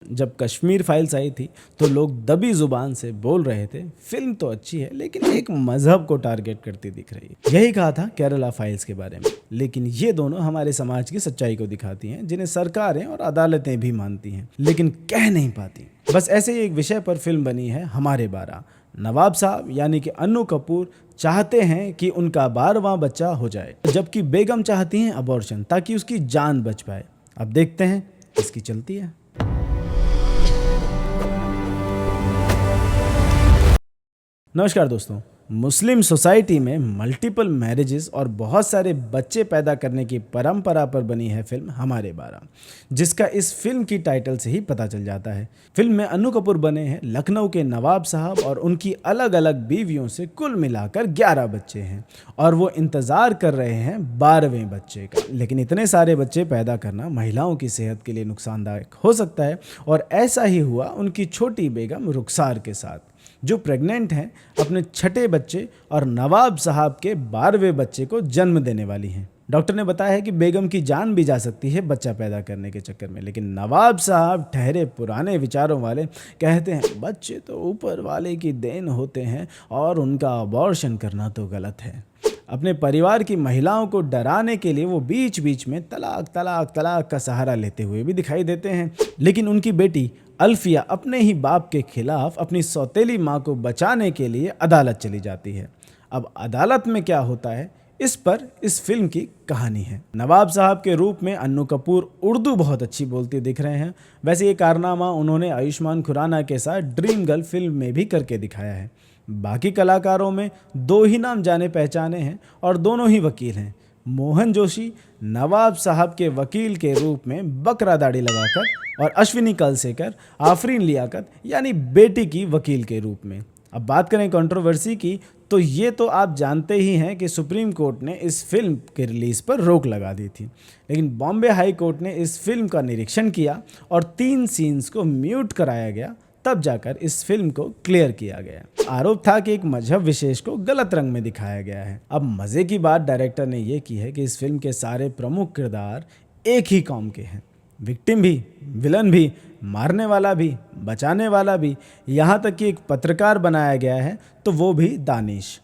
जब कश्मीर फाइल्स आई थी तो लोग दबी जुबान से बोल रहे थे फिल्म तो अच्छी है लेकिन एक मजहब को टारगेट करती दिख रही है। यही कहा था केरला फाइल्स के बारे में। लेकिन ये दोनों हमारे समाज की सच्चाई को दिखाती हैं, जिन्हें सरकारें और अदालतें भी मानती हैं लेकिन कह नहीं पाती। बस ऐसे ही एक विषय पर फिल्म बनी है हमारे 12। नवाब साहब यानी कि अन्नू कपूर चाहते हैं कि उनका 12वां बच्चा हो जाए, जबकि बेगम चाहती हैं अबॉर्शन ताकि उसकी जान बच पाए। अब देखते हैं इसकी चलती है। नमस्कार दोस्तों, मुस्लिम सोसाइटी में मल्टीपल मैरिजेस और बहुत सारे बच्चे पैदा करने की परंपरा पर बनी है फिल्म हमारे 12, जिसका इस फिल्म की टाइटल से ही पता चल जाता है। फिल्म में अन्नू कपूर बने हैं लखनऊ के नवाब साहब और उनकी अलग अलग बीवियों से कुल मिलाकर 11 बच्चे हैं और वो इंतज़ार कर रहे हैं 12वें बच्चे का। लेकिन इतने सारे बच्चे पैदा करना महिलाओं की सेहत के लिए नुकसानदायक हो सकता है और ऐसा ही हुआ उनकी छोटी बेगम रुखसार के साथ, जो प्रेग्नेंट हैं, अपने छठे बच्चे और नवाब साहब के 12वें बच्चे को जन्म देने वाली हैं। डॉक्टर ने बताया है कि बेगम की जान भी जा सकती है बच्चा पैदा करने के चक्कर में, लेकिन नवाब साहब ठहरे पुराने विचारों वाले कहते हैं बच्चे तो ऊपर वाले की देन होते हैं और उनका अबॉर्शन करना तो गलत है। अपने परिवार की महिलाओं को डराने के लिए वो बीच बीच में तलाक तलाक तलाक का सहारा लेते हुए भी दिखाई देते हैं। लेकिन उनकी बेटी अल्फिया अपने ही बाप के खिलाफ अपनी सौतेली माँ को बचाने के लिए अदालत चली जाती है। अब अदालत में क्या होता है, इस पर इस फिल्म की कहानी है। नवाब साहब के रूप में अन्नू कपूर उर्दू बहुत अच्छी बोलती दिख रहे हैं। वैसे ये कारनामा उन्होंने आयुष्मान खुराना के साथ ड्रीम गर्ल फिल्म में भी करके दिखाया है। बाकी कलाकारों में 2 ही नाम जाने पहचाने हैं और दोनों ही वकील हैं। मोहन जोशी नवाब साहब के वकील के रूप में बकरा दाढ़ी लगाकर और अश्विनी कलसेकर आफरीन लियाकत यानी बेटी की वकील के रूप में। अब बात करें कंट्रोवर्सी की, तो ये तो आप जानते ही हैं कि सुप्रीम कोर्ट ने इस फिल्म के रिलीज़ पर रोक लगा दी थी, लेकिन बॉम्बे हाई कोर्ट ने इस फिल्म का निरीक्षण किया और 3 सीन्स को म्यूट कराया गया, तब जाकर इस फिल्म को क्लियर किया गया। आरोप था कि एक मजहब विशेष को गलत रंग में दिखाया गया है। अब मज़े की बात डायरेक्टर ने यह की है कि इस फिल्म के सारे प्रमुख किरदार एक ही कौम के हैं। विक्टिम भी, विलन भी, मारने वाला भी, बचाने वाला भी, यहाँ तक कि एक पत्रकार बनाया गया है तो वो भी दानिश।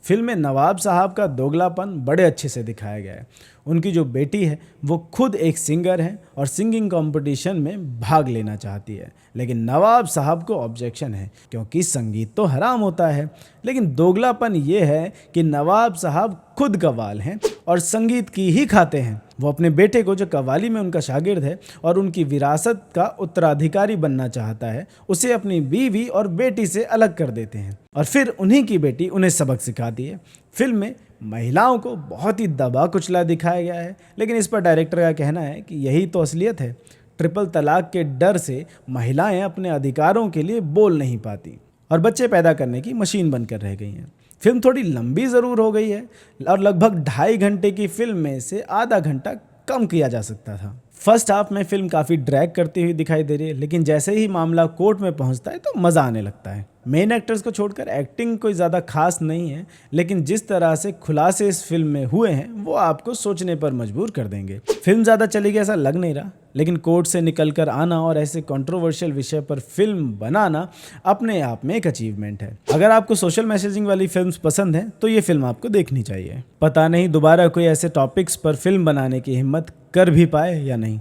फिल्म में नवाब साहब का दोगलापन बड़े अच्छे से दिखाया गया है। उनकी जो बेटी है वो खुद एक सिंगर है और सिंगिंग कंपटीशन में भाग लेना चाहती है, लेकिन नवाब साहब को ऑब्जेक्शन है क्योंकि संगीत तो हराम होता है। लेकिन दोगलापन ये है कि नवाब साहब खुद कव्वाल हैं और संगीत की ही खाते हैं। वो अपने बेटे को, जो कव्वाली में उनका शागिर्द है और उनकी विरासत का उत्तराधिकारी बनना चाहता है, उसे अपनी बीवी और बेटी से अलग कर देते हैं और फिर उन्हीं की बेटी उन्हें सबक सिखाती है। फिल्म में महिलाओं को बहुत ही दबा कुचला दिखाया गया है, लेकिन इस पर डायरेक्टर का कहना है कि यही तो असलियत है। ट्रिपल तलाक के डर से महिलाएं अपने अधिकारों के लिए बोल नहीं पाती और बच्चे पैदा करने की मशीन बनकर रह गई हैं। फिल्म थोड़ी लंबी ज़रूर हो गई है और लगभग 2.5 घंटे की फिल्म में से आधा घंटा कम किया जा सकता था। फर्स्ट हाफ में फिल्म काफ़ी ड्रैग करती हुई दिखाई दे रही है, लेकिन जैसे ही मामला कोर्ट में पहुंचता है तो मज़ा आने लगता है। मेन एक्टर्स को छोड़कर एक्टिंग कोई ज़्यादा खास नहीं है, लेकिन जिस तरह से खुलासे इस फिल्म में हुए हैं वो आपको सोचने पर मजबूर कर देंगे। फिल्म ज़्यादा चलेगी ऐसा लग नहीं रहा, लेकिन कोर्ट से निकल कर आना और ऐसे कंट्रोवर्शियल विषय पर फिल्म बनाना अपने आप में एक अचीवमेंट है। अगर आपको सोशल मैसेजिंग वाली फिल्म्स पसंद हैं तो ये फिल्म आपको देखनी चाहिए। पता नहीं दोबारा कोई ऐसे टॉपिक्स पर फिल्म बनाने की हिम्मत कर भी पाए या नहीं।